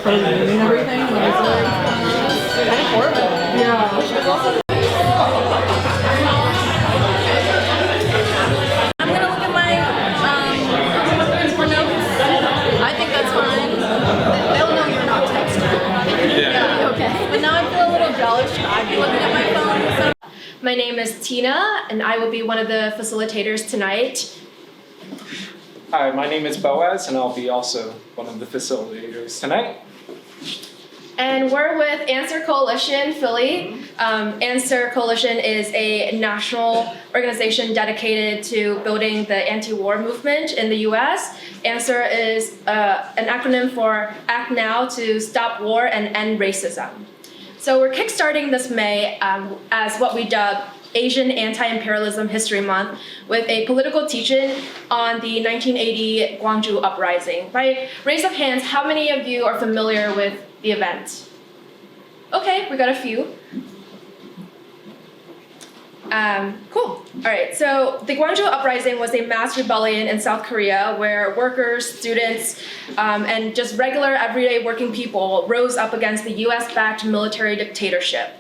clothing and everything. And I was like, kind of horrible. Yeah. I'm gonna look at my notes. I think that's fine. They'll know you're not texting. Yeah. Okay. But now I feel a little jealous. I'd be looking at my phone. So. My name is Tina, and I will be one of the facilitators tonight. Hi, my name is Boaz, and I'll be also one of the facilitators tonight. And we're with Answer Coalition Philly. Answer Coalition is a national organization dedicated to building the anti-war movement in the US. Answer is an acronym for Act Now to Stop War and End Racism. So we're kickstarting this May as what we dub Asian Anti-Imperialism History Month with a political teach-in on the 1980 Gwangju Uprising. By raise of hands, how many of you are familiar with the event? Okay, we got a few. Cool. All right, so the Gwangju Uprising was a mass rebellion in South Korea where workers, students, and just regular everyday working people rose up against the US-backed military dictatorship.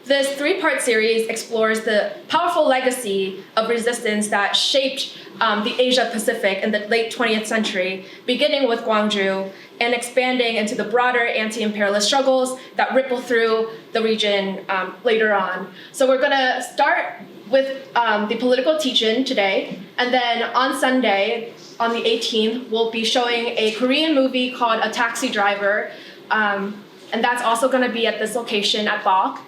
This three-part series explores the powerful legacy of resistance that shaped the Asia-Pacific in the late 20th century, beginning with Gwangju and expanding into the broader anti-imperialist struggles that ripple through the region later on. So we're gonna start with the political teach-in today, and then on Sunday, on the 18th, we'll be showing a Korean movie called A Taxi Driver, and that's also gonna be at this location at Bach.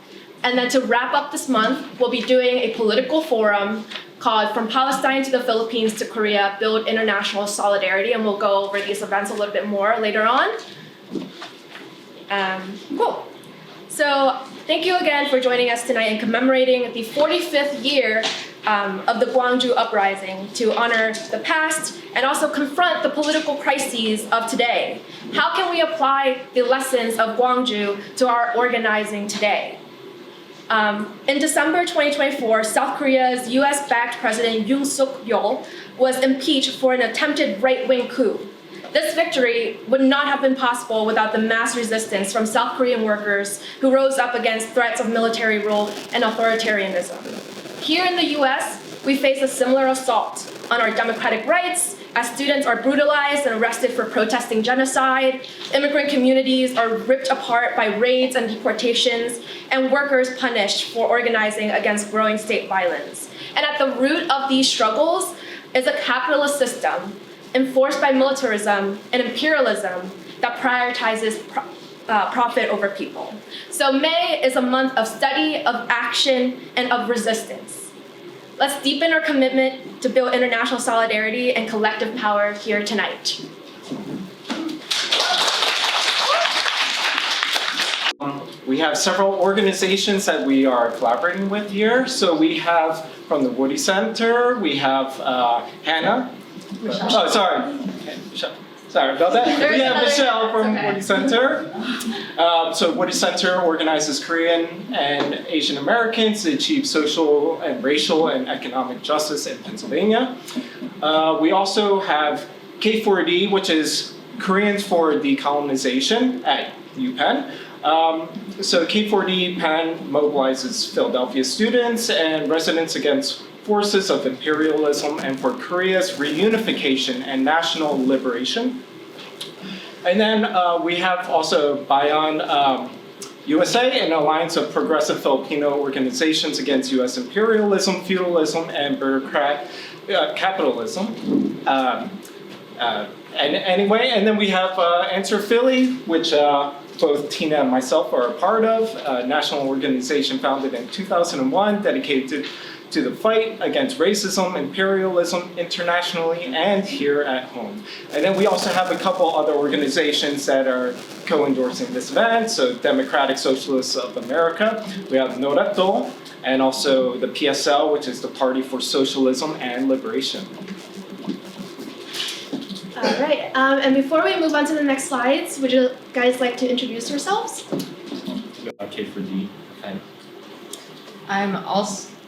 And then to wrap up this month, we'll be doing a political forum called From Palestine to the Philippines to Korea, Build International Solidarity, and we'll go over these events a little bit more later on. Cool. So thank you again for joining us tonight and commemorating the 45th year of the Gwangju Uprising to honor the past and also confront the political crises of today. How can we apply the lessons of Gwangju to our organizing today? In December 2024, South Korea's US-backed President Yoon Suk Yeol was impeached for an attempted right-wing coup. This victory would not have been possible without the mass resistance from South Korean workers who rose up against threats of military rule and authoritarianism. Here in the US, we face a similar assault on our democratic rights as students are brutalized and arrested for protesting genocide, immigrant communities are ripped apart by raids and deportations, and workers punished for organizing against growing state violence. And at the root of these struggles is a capitalist system enforced by militarism and imperialism that prioritizes profit over people. So May is a month of study, of action, and of resistance. Let's deepen our commitment to build international solidarity and collective power here tonight. We have several organizations that we are collaborating with here. So we have from the Woody Center, we have Hannah. Oh, sorry. Sorry about that. We have Michelle from Woody Center. So Woody Center organizes Korean and Asian Americans to achieve social and racial and economic justice in Pennsylvania. We also have K4D, which is Koreans for Decolonization at UPenn. So K4D Penn mobilizes Philadelphia students and residents against forces of imperialism and for Korea's reunification and national liberation. And then we have also Bayan USA, an alliance of progressive Filipino organizations against US imperialism, feudalism, and bureaucratic capitalism. And then we have Answer Philly, which both Tina and myself are a part of, a national organization founded in 2001, dedicated to the fight against racism, imperialism, internationally and here at home. And then we also have a couple other organizations that are co-endorsing this event. So Democratic Socialists of America, we have Noreto, and also the PSL, which is the Party for Socialism and Liberation. All right, and before we move on to the next slides, would you guys like to introduce yourselves? K4D. I'm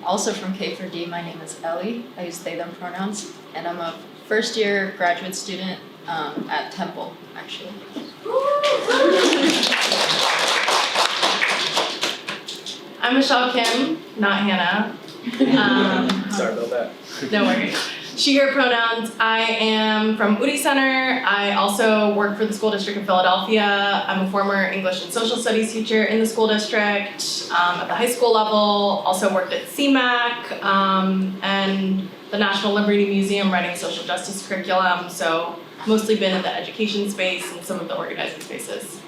also from K4D. My name is Ellie. I use they, them pronouns. And I'm a first year graduate student at Temple, actually. I'm Michelle Kim, not Hannah. Sorry about that. No worries. She, her pronouns. I am from Udi Center. I also work for the school district of Philadelphia. I'm a former English and social studies teacher in the school district at the high school level. Also worked at CMAC and the National Liberty Museum writing social justice curriculum. So mostly been in the education space and some of the organizing spaces.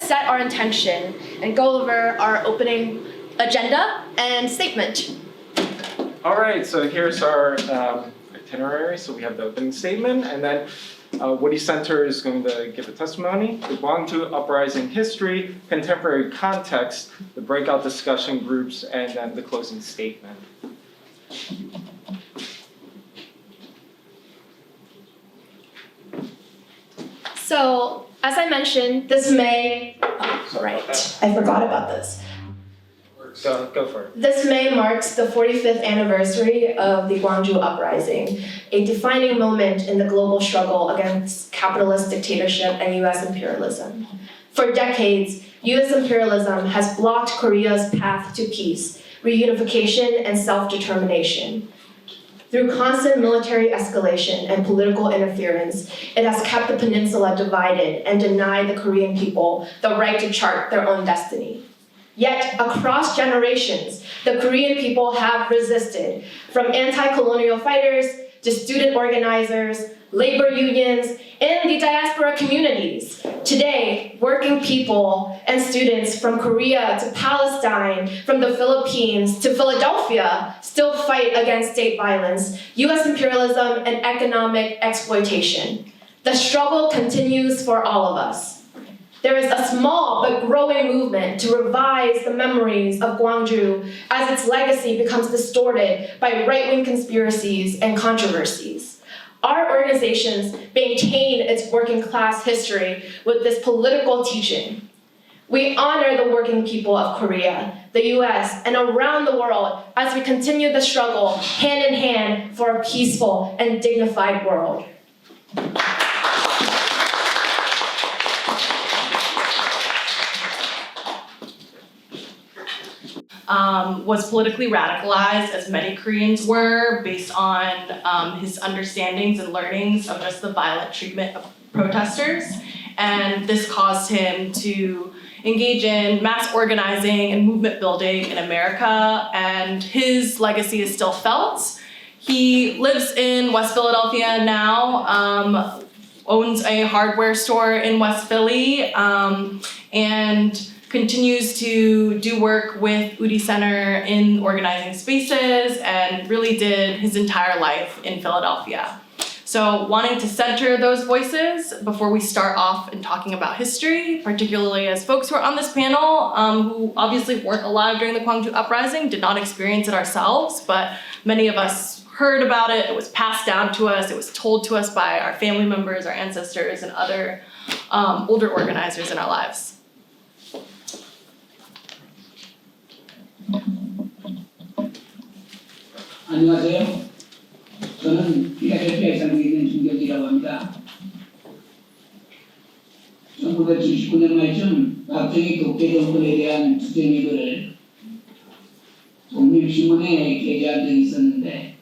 Set our intention and go over our opening agenda and statement. All right, so here's our itinerary. So we have the opening statement, and then Woody Center is going to give a testimony, the Gwangju Uprising history, contemporary context, the breakout discussion groups, and then the closing statement. So, as I mentioned, this May, Sorry about that. I forgot about this. So go for it. This May marks the 45th anniversary of the Gwangju Uprising, a defining moment in the global struggle against capitalist dictatorship and US imperialism. For decades, US imperialism has blocked Korea's path to peace, reunification, and self-determination. Through constant military escalation and political interference, it has kept the peninsula divided and denied the Korean people the right to chart their own destiny. Yet, across generations, the Korean people have resisted, from anti-colonial fighters to student organizers, labor unions, and the diaspora communities. Today, working people and students from Korea to Palestine, from the Philippines to Philadelphia, still fight against state violence, US imperialism, and economic exploitation. The struggle continues for all of us. There is a small but growing movement to revise the memories of Gwangju as its legacy becomes distorted by right-wing conspiracies and controversies. Our organizations maintain its working class history with this political teaching. We honor the working people of Korea, the US, and around the world as we continue the struggle hand in hand for a peaceful and dignified world. Was politically radicalized, as many Koreans were, based on his understandings and learnings of just the violent treatment of protesters. And this caused him to engage in mass organizing and movement building in America, and his legacy is still felt. He lives in West Philadelphia now, owns a hardware store in West Philly, and continues to do work with Udi Center in organizing spaces, and really did his entire life in Philadelphia. So wanting to center those voices before we start off in talking about history, particularly as folks who are on this panel, who obviously weren't alive during the Gwangju Uprising, did not experience it ourselves, but many of us heard about it, it was passed down to us, it was told to us by our family members, our ancestors, and other older organizers in our lives. 안녕하세요. 저는 필라델피아에 살고 있는 김경기라고 합니다. 1979년 말쯤 박정희 독재 정권에 대한 투쟁의 글을 독립신문에 게재한 적이 있었는데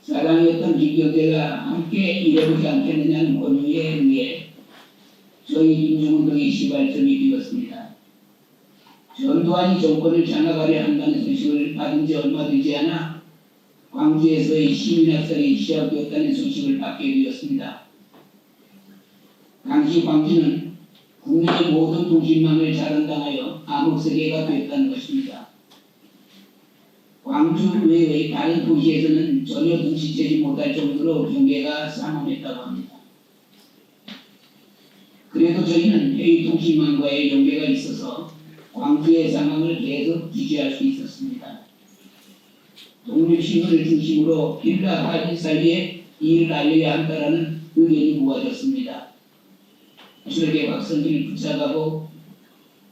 사랑이었던 김경재가 함께 일해보지 않겠느냐는 권유에 의해 저희 민중운동의 시발점이 되었습니다. 전두환이 정권을 장악하려 한다는 소식을 받은 지 얼마 되지 않아 광주에서의 시민학살이 시작되었다는 소식을 받게 되었습니다. 당시 광주는 국내의 모든 통신망을 차단당하여 암흑세계가 되었다는 것입니다. 광주 외의 다른 도시에서는 전혀 눈치채지 못할 정도로 경계가 상엄했다고 합니다. 그래도 저희는 해외 통신망과의 연계가 있어서 광주의 상황을 계속 지지할 수 있었습니다. 독립신문을 중심으로 일가 하진사이에 이를 알려야 한다라는 의견이 모아졌습니다. 추력의 박성기를 붙잡아고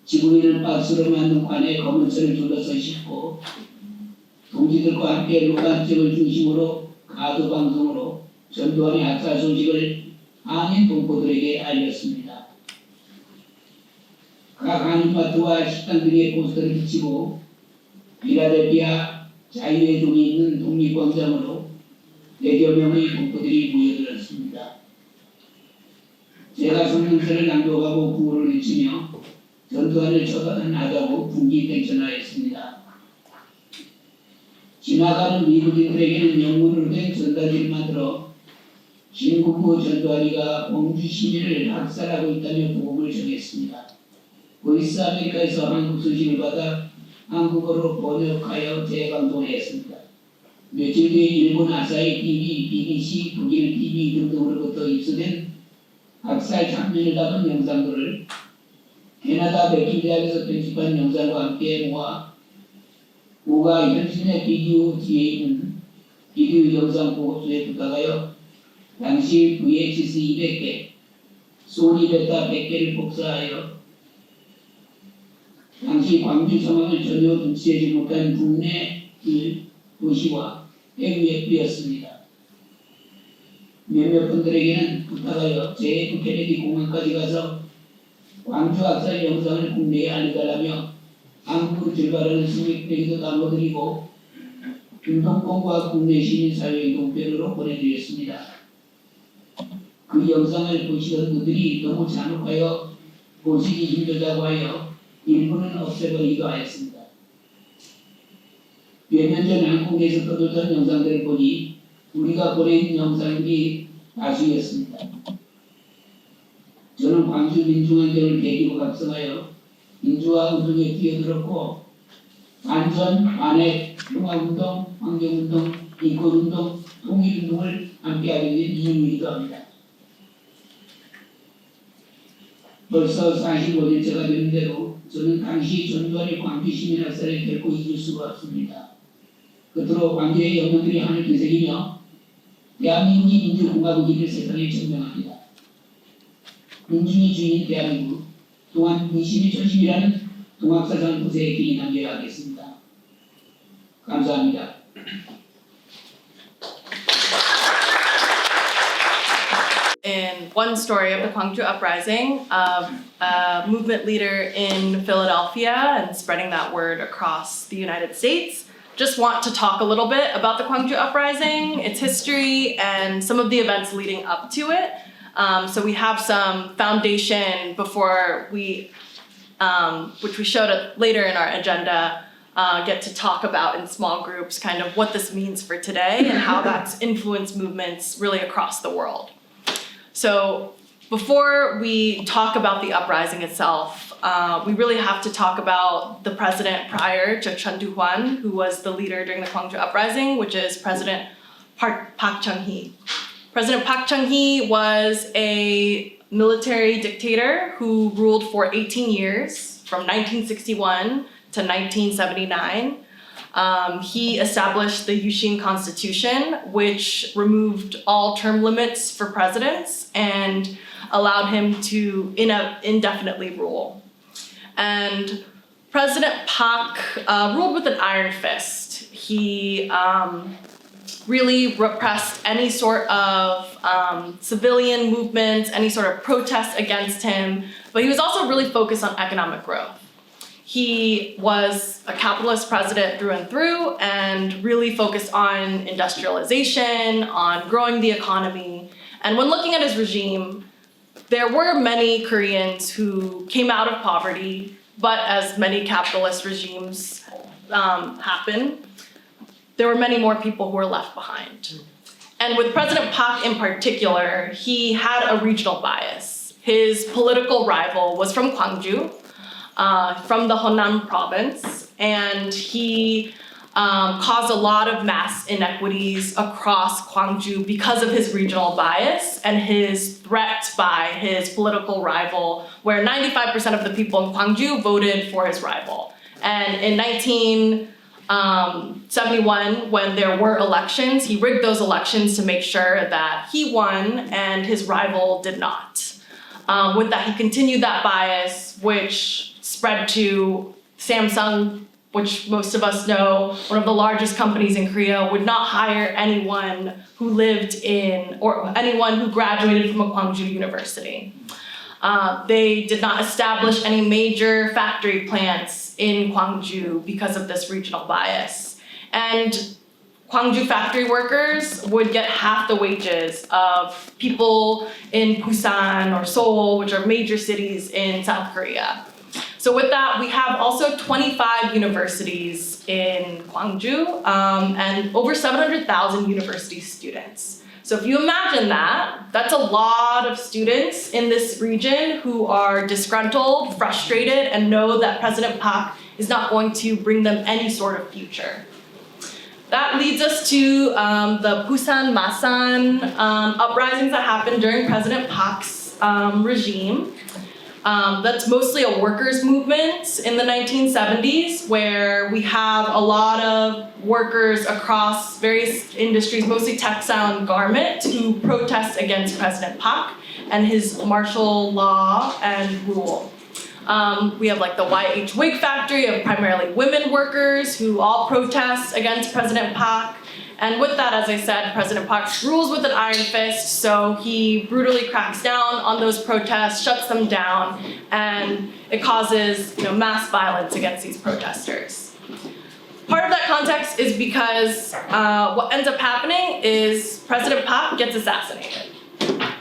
지붕에는 박스로 만든 관에 검은선을 둘러서 싣고 동지들과 함께 로간집을 중심으로 가두 방송으로 전두환의 학살 소식을 한인 동포들에게 알렸습니다. 각 한인마트와 식당 등에 포스터를 붙이고 필라델피아 자유의 종이 있는 독립광장으로 100여 명의 동포들이 모여들었습니다. 제가 성명서를 낭독하고 구호를 외치며 전두환을 처단하자고 분기탱천하였습니다. 지나가는 미국인들에게는 영문으로 된 전단지를 만들어 신군부 전두환이가 광주 시민을 학살하고 있다며 보험을 정했습니다. 보이스 아메리카에서 한국 소식을 받아 한국어로 번역하여 재방송했습니다. 며칠 뒤에 일본 아사히 TV, BBC, 독일 TV 등등으로부터 입수된 학살 장면을 담은 영상들을 캐나다 백인대학에서 편집한 영상과 함께 모아 고가 현신의 비디오 뒤에 있는 비디오 영상 보호소에 부탁하여 당시 VHS 200개, 소니 베타 100개를 복사하여 당시 광주 상황을 전혀 눈치채지 못한 국내 도시와 해외에 뿌렸습니다. 몇몇 분들에게는 부탁하여 JF 케네디 공항까지 가서 광주 학살 영상을 국내에 알려달라며 한국으로 출발하는 승객들에게도 나눠드리고 운동권과 국내 시민사회 용편으로 보내드렸습니다. 그 영상을 보시던 분들이 너무 잔혹하여 보시기 힘들다고 하여 일부는 없애버리기도 하였습니다. 몇 년 전 한국에서 떠돌던 영상들을 보니 우리가 보낸 영상들이 다수였습니다. 저는 광주 민중항쟁을 계기로 각성하여 민주화 운동에 뛰어들었고 반전, 반핵, 평화운동, 환경운동, 인권운동, 통일운동을 함께하게 된 이유이기도 합니다. 벌써 45년째가 되는데도 저는 당시 전두환의 광주 시민 학살을 결코 잊을 수가 없습니다. 끝으로 광주의 영웅들이 하늘 되새기며 대한민국이 민주공화국임을 세상에 증명합니다. 민중이 주인인 대한민국, 또한 민심이 전심이라는 동학사상 부세에 길이 남겨야 하겠습니다. 감사합니다. In one story of the Gwangju Uprising, a movement leader in Philadelphia and spreading that word across the United States. Just want to talk a little bit about the Gwangju Uprising, its history, and some of the events leading up to it. So we have some foundation before we, which we showed later in our agenda, get to talk about in small groups kind of what this means for today and how that's influenced movements really across the world. So before we talk about the uprising itself, we really have to talk about the president prior to Chun Doo-hwan, who was the leader during the Gwangju Uprising, which is President Park Chung-hee. President Park Chung-hee was a military dictator who ruled for 18 years, from 1961 to 1979. He established the Yushin Constitution, which removed all term limits for presidents and allowed him to indefinitely rule. And President Park ruled with an iron fist. He really repressed any sort of civilian movements, any sort of protests against him, but he was also really focused on economic growth. He was a capitalist president through and through and really focused on industrialization, on growing the economy. And when looking at his regime, there were many Koreans who came out of poverty, but as many capitalist regimes happen, there were many more people who were left behind. And with President Park in particular, he had a regional bias. His political rival was from Gwangju, from the Honan province, and he caused a lot of mass inequities across Gwangju because of his regional bias and his threat by his political rival, where 95% of the people in Gwangju voted for his rival. And in 1971, when there were elections, he rigged those elections to make sure that he won and his rival did not. With that, he continued that bias, which spread to Samsung, which most of us know, one of the largest companies in Korea, would not hire anyone who lived in, or anyone who graduated from a Gwangju university. They did not establish any major factory plants in Gwangju because of this regional bias. And Gwangju factory workers would get half the wages of people in Busan or Seoul, which are major cities in South Korea. So with that, we have also 25 universities in Gwangju and over 700,000 university students. So if you imagine that, that's a lot of students in this region who are disgruntled, frustrated, and know that President Park is not going to bring them any sort of future. That leads us to the Busan Masan uprisings that happened during President Park's regime. That's mostly a workers' movement in the 1970s, where we have a lot of workers across various industries, mostly textile and garment, who protest against President Park and his martial law and rule. We have like the YH wig factory of primarily women workers who all protest against President Park. And with that, as I said, President Park rules with an iron fist, so he brutally cracks down on those protests, shuts them down, and it causes mass violence against these protesters. Part of that context is because what ends up happening is President Park gets assassinated.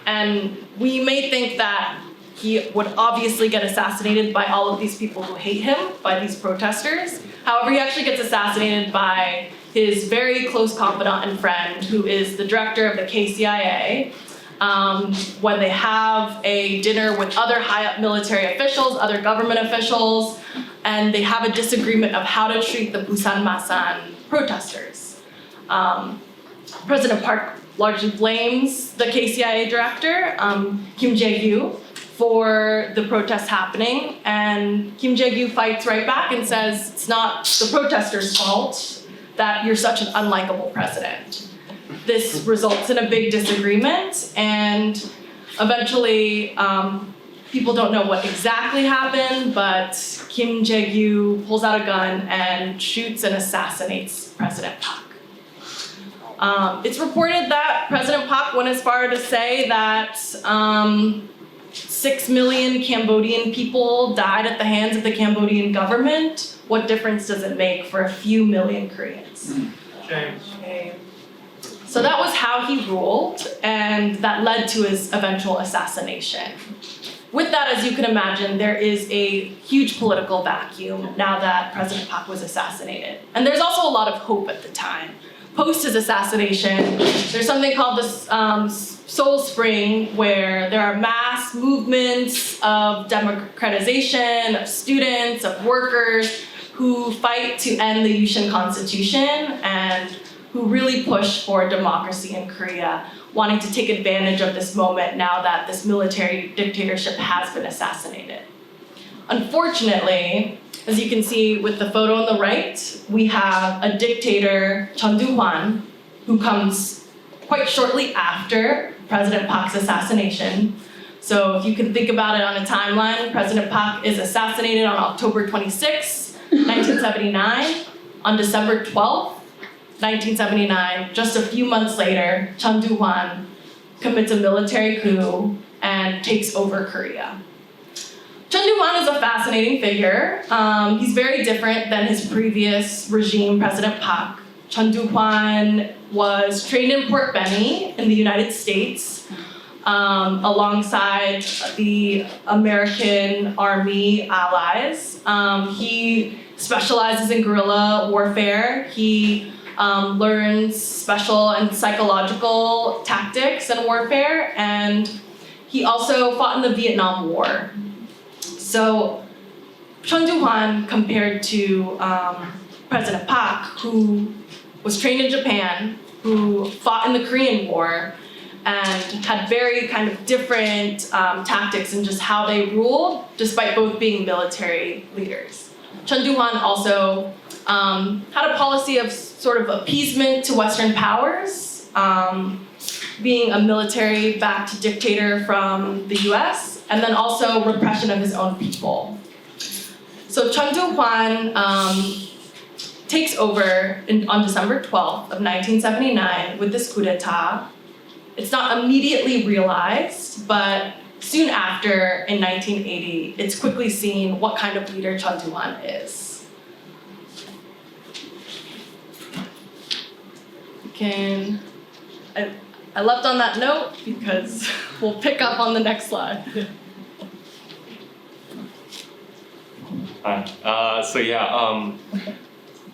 And we may think that he would obviously get assassinated by all of these people who hate him, by these protesters. However, he actually gets assassinated by his very close confidant and friend, who is the director of the KCIA, when they have a dinner with other high-up military officials, other government officials, and they have a disagreement of how to treat the Busan Masan protesters. President Park largely blames the KCIA director, Kim Jae-gyu, for the protests happening, and Kim Jae-gyu fights right back and says it's not the protesters' fault that you're such an unlikable president. This results in a big disagreement, and eventually people don't know what exactly happened, but Kim Jae-gyu pulls out a gun and shoots and assassinates President Park. It's reported that President Park went as far to say that 6 million Cambodian people died at the hands of the Cambodian government. What difference does it make for a few million Koreans? James. Okay. So that was how he ruled, and that led to his eventual assassination. With that, as you can imagine, there is a huge political vacuum now that President Park was assassinated. And there's also a lot of hope at the time. Post his assassination, there's something called the Seoul Spring, where there are mass movements of democratization, of students, of workers, who fight to end the Yushin Constitution and who really push for democracy in Korea, wanting to take advantage of this moment now that this military dictatorship has been assassinated. Unfortunately, as you can see with the photo on the right, we have a dictator, Chun Doo-hwan, who comes quite shortly after President Park's assassination. So if you can think about it on a timeline, President Park is assassinated on October 26, 1979. On December 12th, 1979, just a few months later, Chun Doo-hwan commits a military coup and takes over Korea. Chun Doo-hwan is a fascinating figure. He's very different than his previous regime, President Park. Chun Doo-hwan was trained in Port Benny in the United States alongside the American Army allies. He specializes in guerrilla warfare. He learns special and psychological tactics and warfare, and he also fought in the Vietnam War. So Chun Doo-hwan, compared to President Park, who was trained in Japan, who fought in the Korean War, and had very kind of different tactics in just how they ruled, despite both being military leaders. Chun Doo-hwan also had a policy of sort of appeasement to Western powers, being a military-backed dictator from the US, and then also repression of his own people. So Chun Doo-hwan takes over on December 12th of 1979 with this coup d'etat. It's not immediately realized, but soon after, in 1980, it's quickly seen what kind of leader Chun Doo-hwan is. I left on that note because we'll pick up on the next slide. Hi.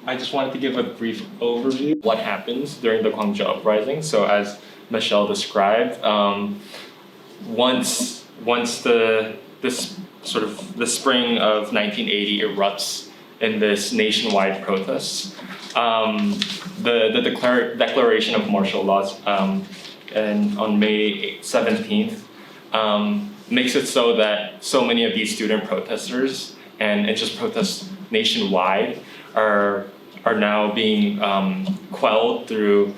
I just wanted to give a brief overview of what happens during the Gwangju Uprising. So as Michelle described, once the spring of 1980 erupts in this nationwide protest, the declaration of martial laws and on May 17th makes it so that so many of these student protesters and just protests nationwide are now being quelled through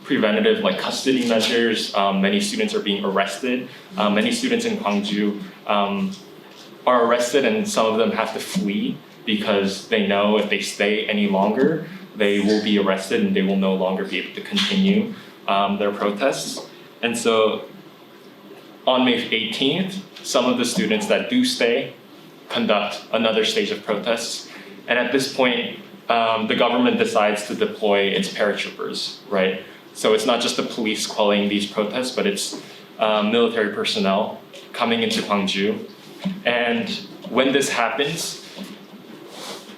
preventative custody measures. Many students are being arrested. Many students in Gwangju are arrested, and some of them have to flee because they know if they stay any longer, they will be arrested and they will no longer be able to continue their protests. And so on May 18th, some of the students that do stay conduct another stage of protests. And at this point, the government decides to deploy its paratroopers, right? So it's not just the police quelling these protests, but it's military personnel coming into Gwangju. And when this happens,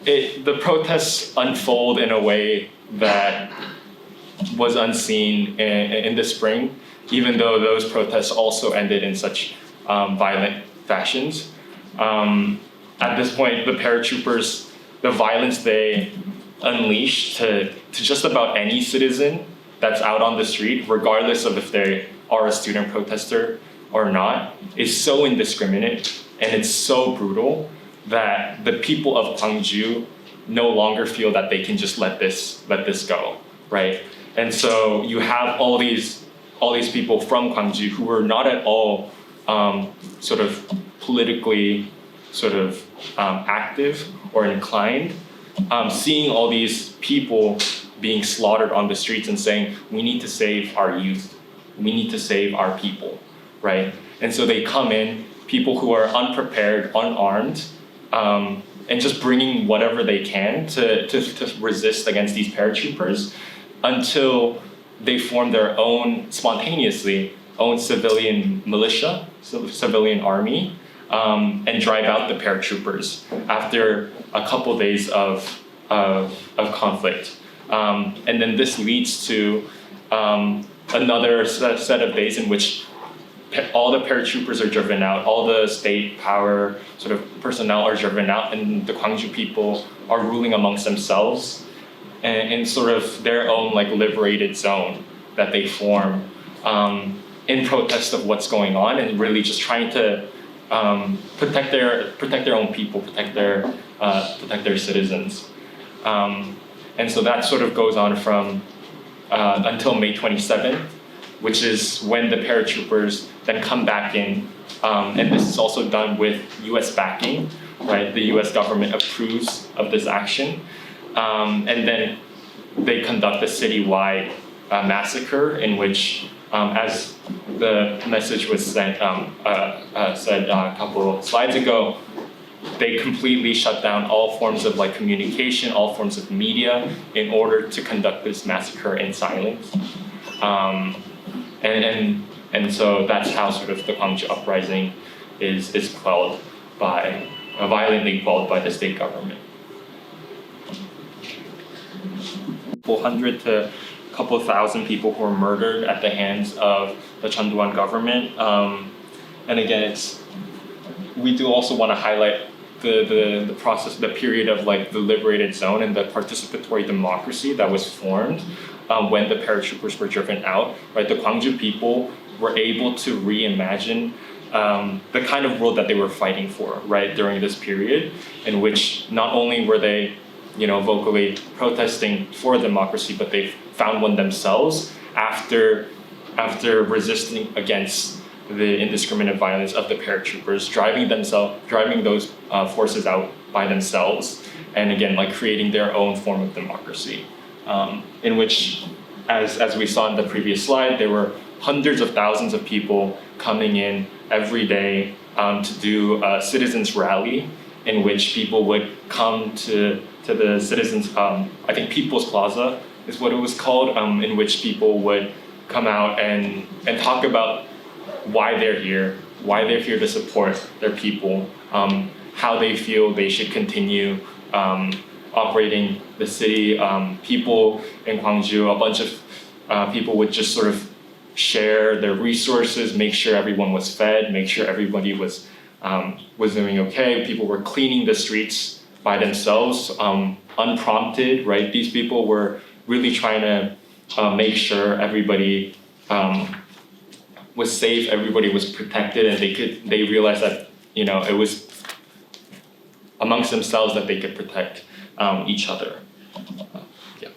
the protests unfold in a way that was unseen in the spring, even though those protests also ended in such violent fashions. At this point, the paratroopers, the violence they unleash to just about any citizen that's out on the street, regardless of if they are a student protester or not, is so indiscriminate and it's so brutal that the people of Gwangju no longer feel that they can just let this go, right? And so you have all these people from Gwangju who are not at all sort of politically active or inclined, seeing all these people being slaughtered on the streets and saying, we need to save our youth, we need to save our people, right? And so they come in, people who are unprepared, unarmed, and just bringing whatever they can to resist against these paratroopers until they form their own, spontaneously, own civilian militia, civilian army, and drive out the paratroopers after a couple days of conflict. And then this leads to another set of days in which all the paratroopers are driven out, all the state power sort of personnel are driven out, and the Gwangju people are ruling amongst themselves in sort of their own liberated zone that they form in protest of what's going on, and really just trying to protect their own people, protect their citizens. And so that sort of goes on from until May 27th, which is when the paratroopers then come back in, and this is also done with U.S. backing, right? The U.S. government approves of this action, and then they conduct a citywide massacre in which, as the message was said a couple of slides ago, they completely shut down all forms of communication, all forms of media, in order to conduct this massacre in silence. And so that's how sort of the Gwangju Uprising is quelled by, violently quelled by the state government. 100 to a couple thousand people who were murdered at the hands of the Chun Doo-hwan government. And again, we do also want to highlight the process, the period of the liberated zone and the participatory democracy that was formed when the paratroopers were driven out, right? The Gwangju people were able to reimagine the kind of world that they were fighting for, right, during this period, in which not only were they, vocally protesting for democracy, but they found one themselves after resisting against the indiscriminate violence of the paratroopers, driving those forces out by themselves, and again, creating their own form of democracy, in which, as we saw in the previous slide, there were hundreds of thousands of people coming in every day to do a citizens rally in which people would come to the citizens, I think People's Plaza is what it was called, in which people would come out and talk about why they're here to support their people, how they feel they should continue operating the city. People in Gwangju, a bunch of people would just sort of share their resources, make sure everyone was fed, make sure everybody was doing okay. People were cleaning the streets by themselves, unprompted, right? These people were really trying to make sure everybody was safe, everybody was protected, and they realized that, you know, it was amongst themselves that they could protect each other. Yeah.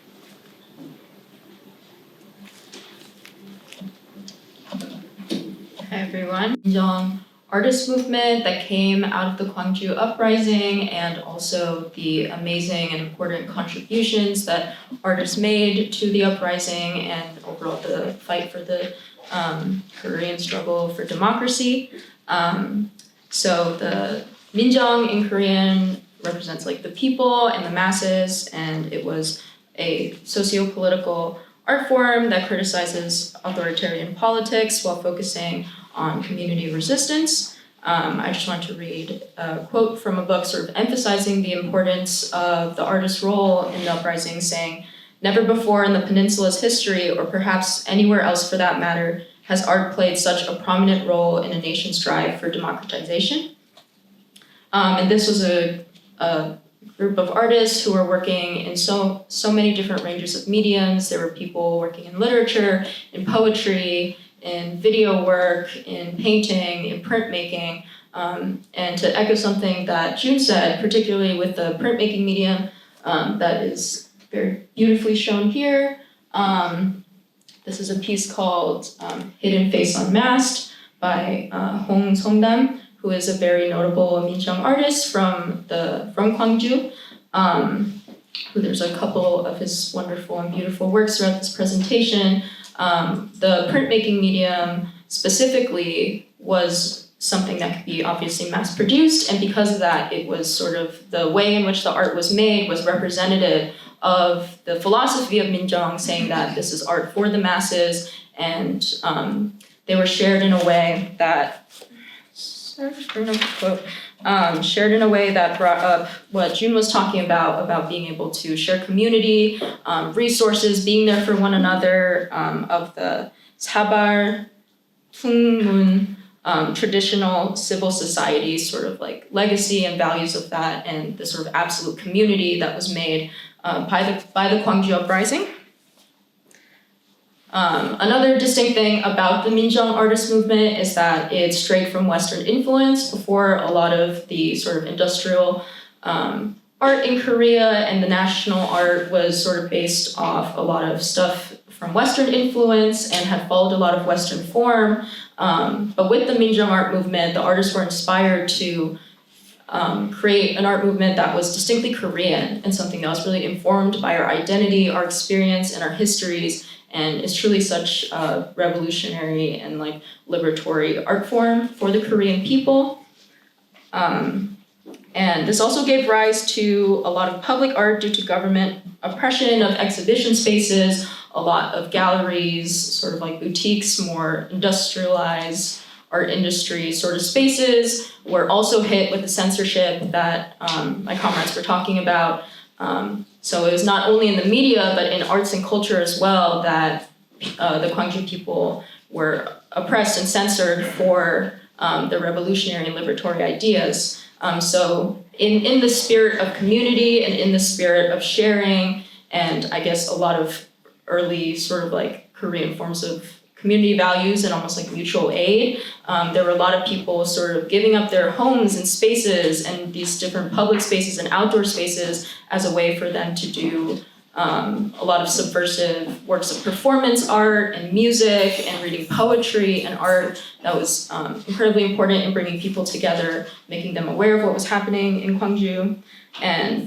Hi everyone. Young artist movement that came out of the Gwangju Uprising, and also the amazing and important contributions that artists made to the uprising and overall the fight for the Korean struggle for democracy. So the Minjeong in Korean represents like the people and the masses, and it was a socio-political art form that criticizes authoritarian politics while focusing on community resistance. I just want to read a quote from a book sort of emphasizing the importance of the artist's role in the uprising, saying, "Never before in the peninsula's history, or perhaps anywhere else for that matter, has art played such a prominent role in a nation's drive for democratization." And this was a group of artists who were working in so many different ranges of mediums. There were people working in literature, in poetry, in video work, in painting, in printmaking. And to echo something that June said, particularly with the printmaking medium that is very beautifully shown here. This is a piece called Hidden Face Unmasked by Hong Songdam, who is a very notable Minjeong artist from Gwangju. Who there's a couple of his wonderful and beautiful works throughout this presentation. The printmaking medium specifically was something that could be obviously mass-produced, and because of that, it was sort of the way in which the art was made was representative of the philosophy of Minjeong, saying that this is art for the masses, and they were shared in a way that, shared in a way that brought up what June was talking about being able to share community, resources, being there for one another, of the Sabar, Pungmun, traditional civil society, sort of like legacy and values of that, and the sort of absolute community that was made by the Gwangju Uprising. Another distinct thing about the Minjeong artist movement is that it's straight from Western influence. Before, a lot of the sort of industrial art in Korea and the national art was sort of based off a lot of stuff from Western influence and had followed a lot of Western form. But with the Minjeong art movement, the artists were inspired to create an art movement that was distinctly Korean and something that was really informed by our identity, our experience, and our histories, and is truly such a revolutionary and like liberatory art form for the Korean people. And this also gave rise to a lot of public art due to government oppression of exhibition spaces. A lot of galleries, sort of like boutiques, more industrialized art industry sort of spaces were also hit with the censorship that my comrades were talking about. So it was not only in the media, but in arts and culture as well that the Gwangju people were oppressed and censored for the revolutionary and liberatory ideas. So in the spirit of community and in the spirit of sharing, and I guess a lot of early sort of like Korean forms of community values and almost like mutual aid, there were a lot of people sort of giving up their homes and spaces and these different public spaces and outdoor spaces as a way for them to do a lot of subversive works of performance art and music and reading poetry and art that was incredibly important in bringing people together, making them aware of what was happening in Gwangju. And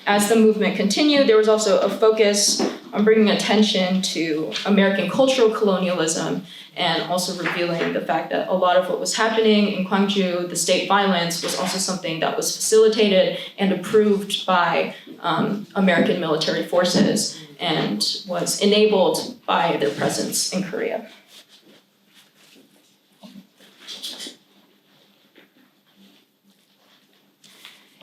as the movement continued, there was also a focus on bringing attention to American cultural colonialism and also revealing the fact that a lot of what was happening in Gwangju, the state violence, was also something that was facilitated and approved by American military forces and was enabled by their presence in Korea.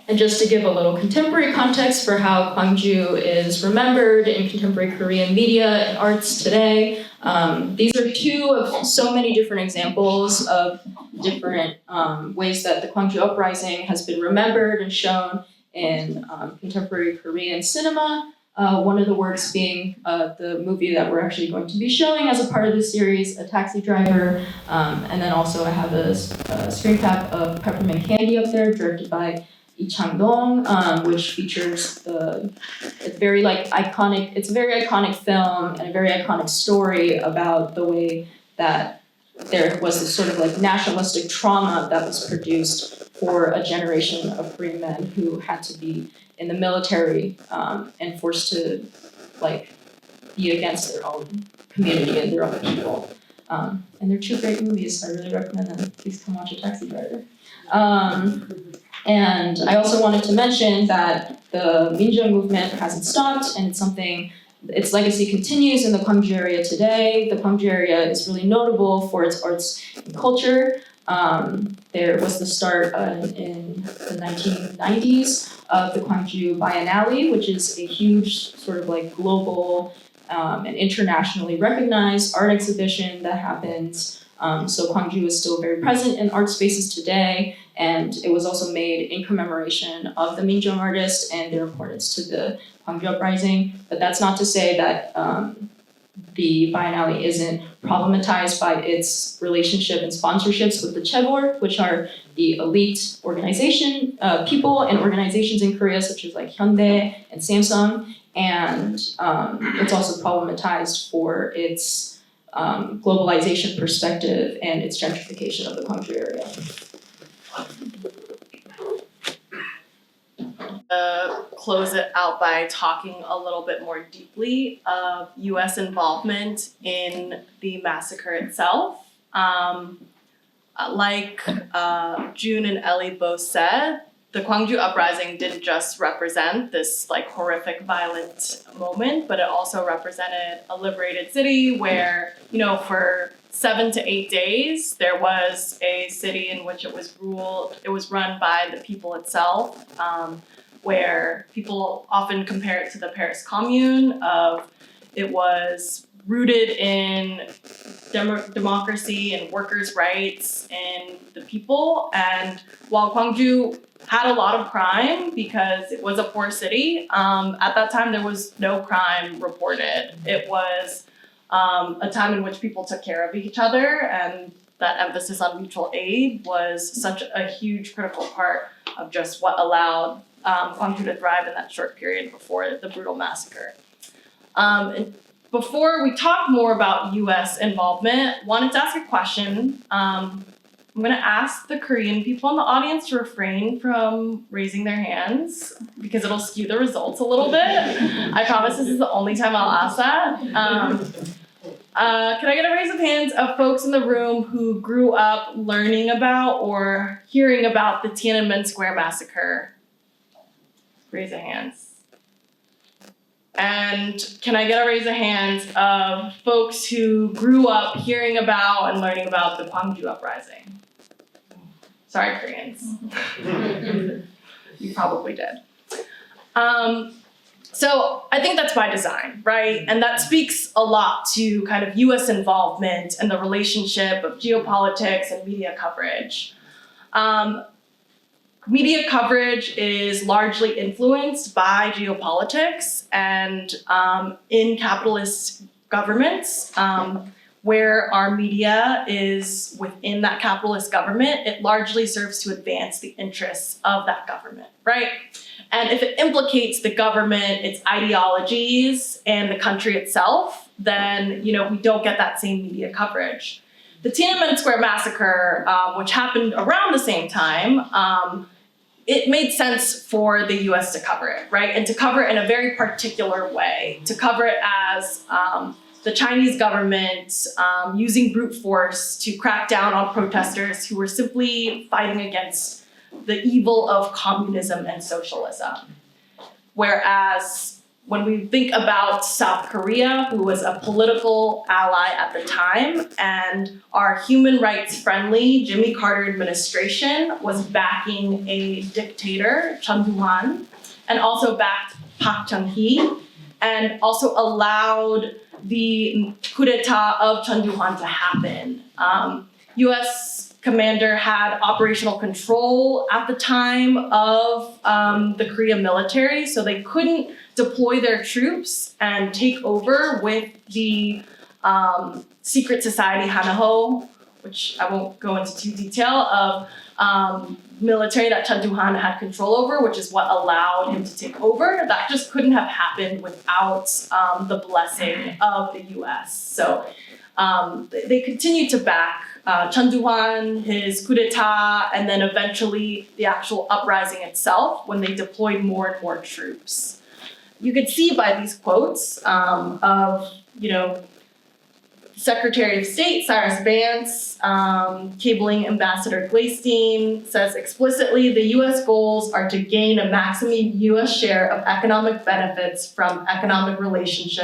And just to give a little contemporary context for how Gwangju is remembered in contemporary Korean media and arts today, these are two of so many different examples of different ways that the Gwangju Uprising has been remembered and shown in contemporary Korean cinema. One of the works being the movie that we're actually going to be showing as a part of this series, A Taxi Driver. And then also I have a screen cap of Peppermint Candy up there, directed by Lee Chang-dong, which features it's a very iconic film and a very iconic story about the way that there was this sort of like nationalistic trauma that was produced for a generation of Korean men who had to be in the military and forced to like be against their own community and their own people. And they're two great movies. I really recommend them. Please come watch A Taxi Driver. And I also wanted to mention that the Minjung movement hasn't stopped, and its legacy continues in the Gwangju area today. The Gwangju area is really notable for its arts and culture. There was the start in the 1990s of the Gwangju Biennale, which is a huge sort of like global and internationally recognized art exhibition that happens. So Gwangju is still very present in art spaces today, and it was also made in commemoration of the Minjung artists and their importance to the Gwangju Uprising. But that's not to say that the Biennale isn't problematized by its relationship and sponsorships with the chaebol, which are the elite organization, people and organizations in Korea, such as like Hyundai and Samsung. And it's also problematized for its globalization perspective and its gentrification of the Gwangju area. Close it out by talking a little bit more deeply of US involvement in the massacre itself. Like June and Ellie both said, the Gwangju Uprising didn't just represent this like horrific violent moment, but it also represented a liberated city where, you know, for 7 to 8 days, there was a city in which it was run by the people itself, where people often compare it to the Paris Commune it was rooted in democracy and workers' rights and the people. And while Gwangju had a lot of crime because it was a poor city, at that time there was no crime reported. It was a time in which people took care of each other, and that emphasis on mutual aid was such a huge critical part of just what allowed Gwangju to thrive in that short period before the brutal massacre. And before we talk more about US involvement, wanted to ask a question. I'm gonna ask the Korean people in the audience to refrain from raising their hands because it'll skew the results a little bit. I promise this is the only time I'll ask that. Can I get a raise of hands of folks in the room who grew up learning about or hearing about the Tiananmen Square massacre? Raise of hands. And can I get a raise of hands of folks who grew up hearing about and learning about the Gwangju Uprising? Sorry, Koreans. You probably did. So I think that's by design, right? And that speaks a lot to kind of US involvement and the relationship of geopolitics and media coverage. Media coverage is largely influenced by geopolitics, and in capitalist governments, where our media is within that capitalist government, it largely serves to advance the interests of that government, right? And if it implicates the government, its ideologies, and the country itself, then we don't get that same media coverage. The Tiananmen Square massacre, which happened around the same time, it made sense for the US to cover it, right? And to cover it in a very particular way, to cover it as the Chinese government using brute force to crack down on protesters who were simply fighting against the evil of communism and socialism. Whereas when we think about South Korea, who was a political ally at the time, and our human rights friendly Jimmy Carter administration was backing a dictator, Chun Doo-hwan, and also backed Park Chung-hee, and also allowed the coup d'etat of Chun Doo-hwan to happen. US commander had operational control at the time of the Korea military, so they couldn't deploy their troops and take over with the secret society Hanaho, which I won't go into too detail, of military that Chun Doo-hwan had control over, which is what allowed him to take over. That just couldn't have happened without the blessing of the US. So they continued to back Chun Doo-hwan, his coup d'etat, and then eventually the actual uprising itself when they deployed more and more troops. You could see by these quotes of, Secretary of State Cyrus Vance, cabling Ambassador Glaystein, says explicitly the US goals are to gain a maximum US share of economic benefits from economic relations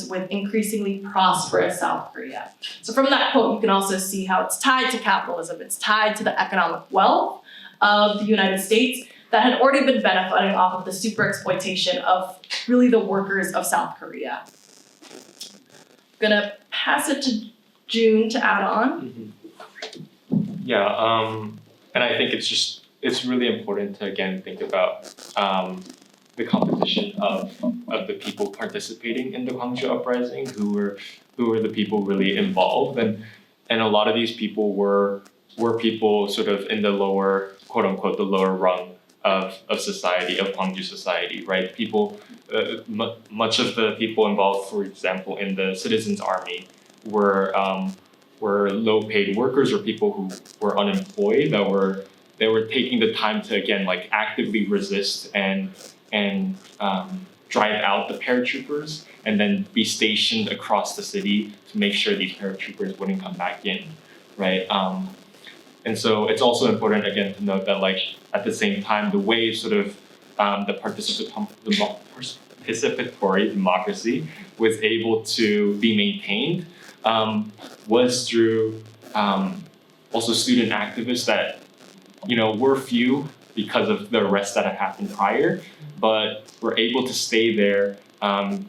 with increasingly prosperous South Korea. So from that quote, you can also see how it's tied to capitalism. It's tied to the economic wealth of the United States that had already been benefiting off of the super exploitation of really the workers of South Korea. I'm gonna pass it to June to add on. Yeah, and I think it's really important to again think about the composition of the people participating in the Gwangju Uprising, who were the people really involved, and a lot of these people were people sort of in the lower, quote unquote, the lower rung of society, of Gwangju society, right? People, much of the people involved, for example, in the citizens' army were low-paid workers or people who were unemployed they were taking the time to again like actively resist and drive out the paratroopers and then be stationed across the city to make sure these paratroopers wouldn't come back in, right? And so it's also important again to note that like at the same time the way sort of the participatory democracy was able to be maintained was through also student activists that were few because of the arrests that had happened prior, but were able to stay there.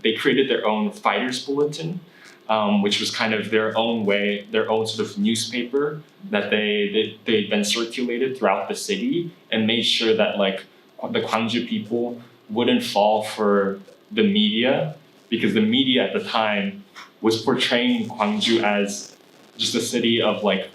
They created their own fighters bulletin, which was kind of their own way, their own sort of newspaper that they then circulated throughout the city and made sure that like the Gwangju people wouldn't fall for the media, because the media at the time was portraying Gwangju as just a city of like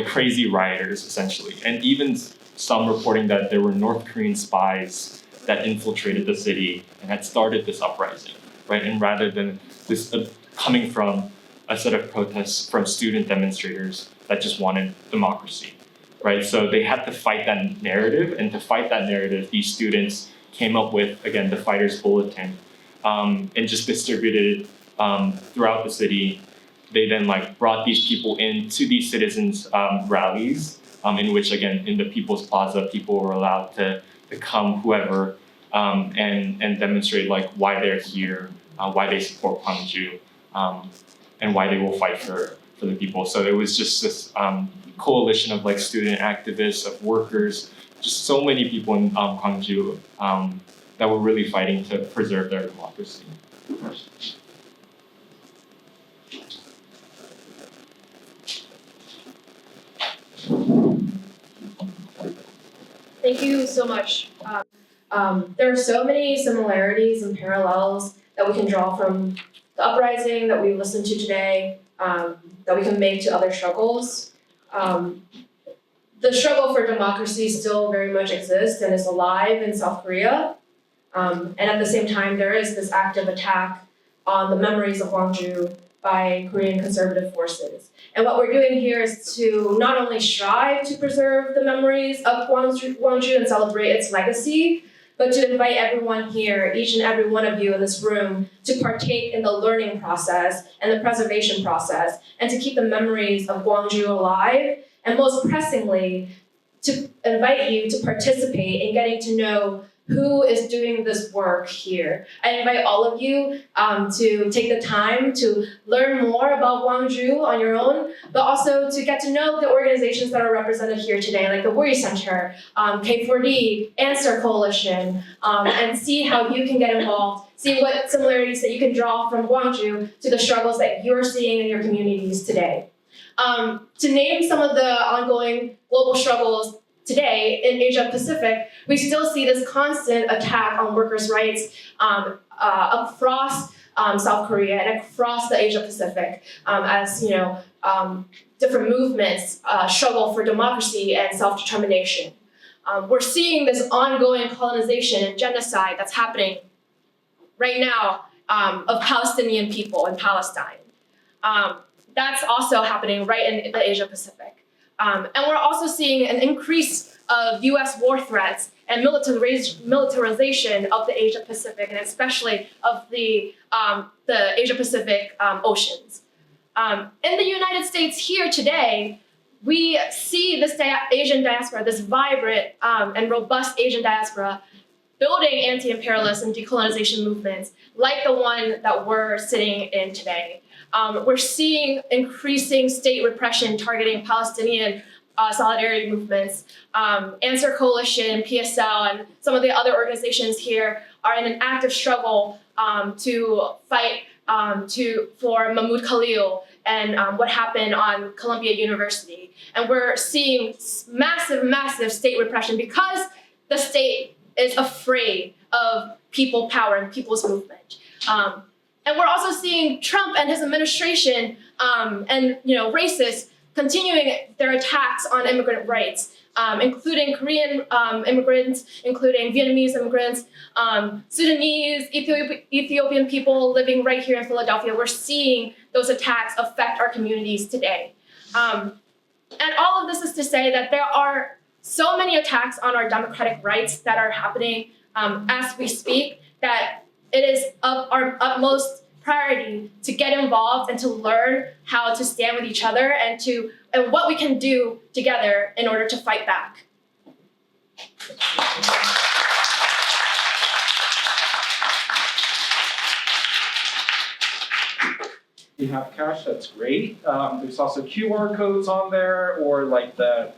crazy rioters essentially, and even some reporting that there were North Korean spies that infiltrated the city and had started this uprising, right? And rather than this coming from a set of protests from student demonstrators that just wanted democracy, right? So they had to fight that narrative, and to fight that narrative, these students came up with, again, the Fighters Bulletin, and just distributed it throughout the city. They then brought these people into these citizens' rallies, in which, again, in the People's Plaza, people were allowed to come, whoever, and demonstrate why they're here, why they support Gwangju, and why they will fight for the people. So it was just this coalition of student activists, of workers, just so many people in Gwangju that were really fighting to preserve their democracy. Thank you so much. There are so many similarities and parallels that we can draw from the uprising that we listened to today, that we can make to other struggles. The struggle for democracy still very much exists and is alive in South Korea. And at the same time, there is this active attack on the memories of Gwangju by Korean conservative forces. And what we're doing here is to not only strive to preserve the memories of Gwangju and celebrate its legacy, but to invite everyone here, each and every one of you in this room, to partake in the learning process and the preservation process, and to keep the memories of Gwangju alive, and most pressingly, to invite you to participate in getting to know who is doing this work here. I invite all of you to take the time to learn more about Gwangju on your own, but also to get to know the organizations that are represented here today, like the Woody Center, K4D, Answer Coalition, and see how you can get involved, see what similarities that you can draw from Gwangju to the struggles that you're seeing in your communities today. To name some of the ongoing global struggles today in Asia Pacific, we still see this constant attack on workers' rights across South Korea and across the Asia Pacific, as different movements struggle for democracy and self-determination. We're seeing this ongoing colonization and genocide that's happening right now of Palestinian people in Palestine. That's also happening right in the Asia Pacific. And we're also seeing an increase of US war threats and militarization of the Asia Pacific, and especially of the Asia Pacific oceans. In the United States here today, we see this Asian diaspora, this vibrant and robust Asian diaspora, building anti-imperialist and decolonization movements like the one that we're sitting in today. We're seeing increasing state repression targeting Palestinian solidarity movements. Answer Coalition, PSL, and some of the other organizations here are in an active struggle to fight for Mahmoud Khalil and what happened on Columbia University. And we're seeing massive, massive state repression because the state is afraid of people power and people's movement. And we're also seeing Trump and his administration and racists continuing their attacks on immigrant rights, including Korean immigrants, including Vietnamese immigrants, Sudanese, Ethiopian people living right here in Philadelphia. We're seeing those attacks affect our communities today. And all of this is to say that there are so many attacks on our democratic rights that are happening as we speak, that it is of our utmost priority to get involved and to learn how to stand with each other and what we can do together in order to fight back. You have cash, that's great. There's also QR codes on there, or like the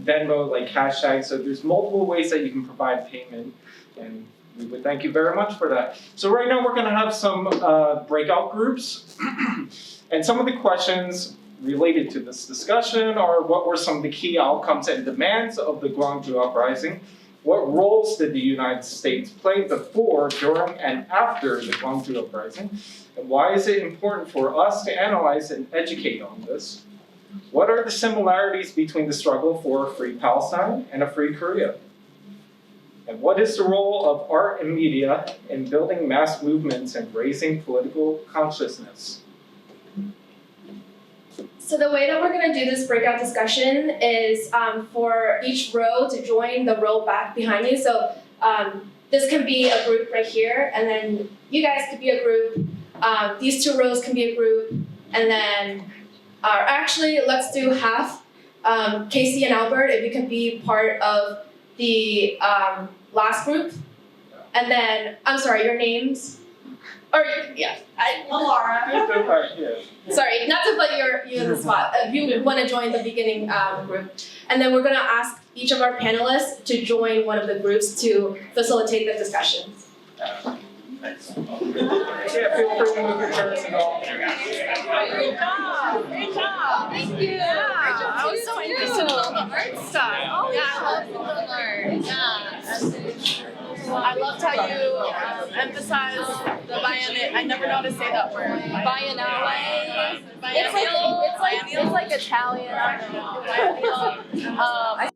Venmo, like hashtag. So there's multiple ways that you can provide payment, and we would thank you very much for that. So right now we're going to have some breakout groups, and some of the questions related to this discussion are: what were some of the key outcomes and demands of the Gwangju Uprising? What roles did the United States play before, during, and after the Gwangju Uprising? And why is it important for us to analyze and educate on this? What are the similarities between the struggle for a free Palestine and a free Korea? And what is the role of art and media in building mass movements and raising political consciousness? So the way that we're going to do this breakout discussion is for each row to join the row back behind you. So this can be a group right here, and then you guys could be a group. These two rows can be a group, and then actually let's do half. Casey and Albert, if you can be part of the last group, and then I'm sorry, your names. Or yeah, Laura. Sorry, not to put you in the spot. If you want to join the beginning group, and then we're going to ask each of our panelists to join one of the groups to facilitate the discussion. Thanks. Yeah, feel free to move your chairs and all. Great job! Great job! Thank you! Yeah, I was so interested in all the art stuff. Oh, yeah, I love the art. Yeah. I loved how you emphasized the biennial. I never know how to say that word. Biennale. It's like Italian. I don't know.